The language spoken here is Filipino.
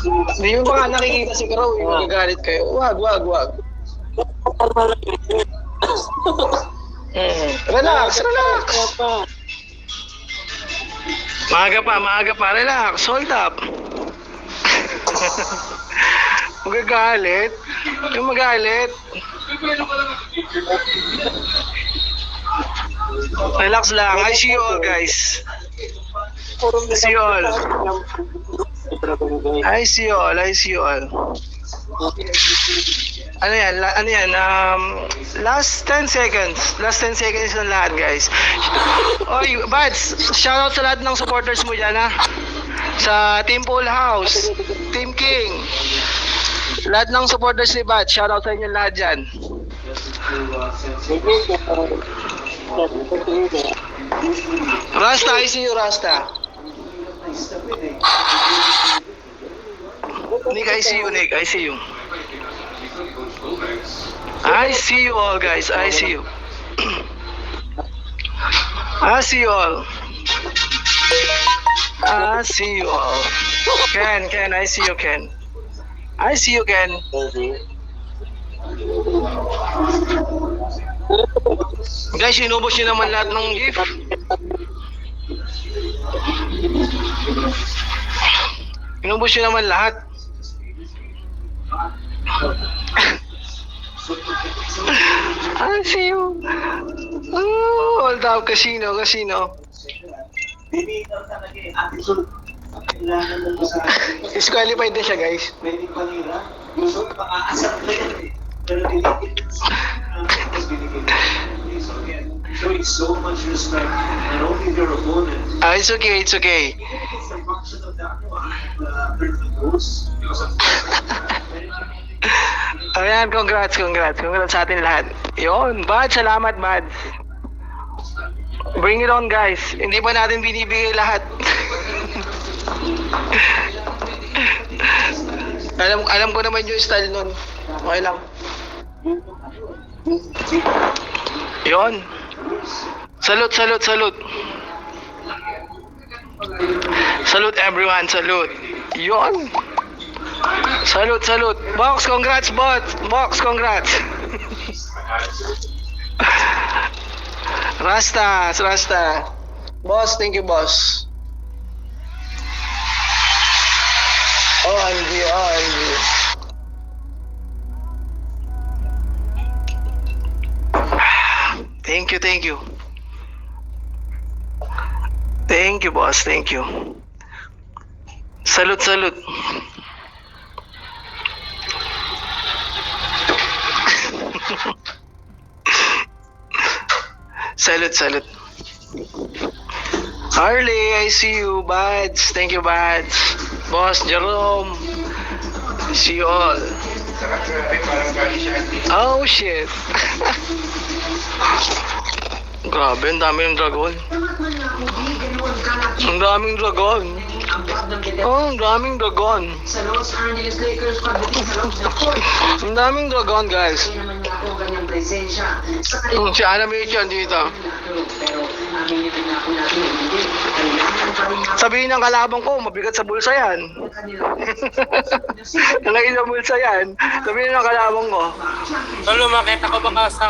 Hindi mo pa nga nakikita si Crow, magagalit kayo. Wag. Relax. Maaga pa. Relax. Hold up. Magagalit? Yung magalit? Relax lang. I see you all, guys. See you all. I see you all. Ano yan? Last 10 seconds. Last 10 seconds ng lahat, guys. Oy, Bads, shoutout sa lahat ng supporters mo dyan, ha? Sa Team Full House, Team King. Lahat ng supporters ni Bads, shoutout sa inyo lahat dyan. Rasta, I see you, Rasta. Nick, I see you. I see you all, guys. I see you. I see you all. Ken, I see you, Ken. Guys, inubos nyo naman lahat ng gift. Inubos nyo naman lahat. I see you. Oh, hold up, casino. Disqualified na siya, guys. Showing so much respect, not only their opponent. It's okay. Ayan, congrats sa atin lahat. Yun, Bad, salamat, Bad. Bring it on, guys. Hindi pa natin binibigay lahat. alam ko naman yung style nun. Okay lang. Yun. Salute. Salute everyone, salute. Yun. Salute. Box, congrats, Box, congrats. Rasta. Boss, thank you, boss. OMG. Thank you. Thank you, boss. Thank you. Salute. Salute. Harley, I see you. Bads. Thank you, Bads. Boss Jerome. See you all. Oh, shit. Grabe, ang dami ng dragon. Ang daming dragon, guys. Si Anamate yan dito. Sabihin ng kalabang ko, mabigat sa bulsa yan. Nalagay sa bulsa yan. Sabihin ng kalabang ko. Lolo, makita ko baka sa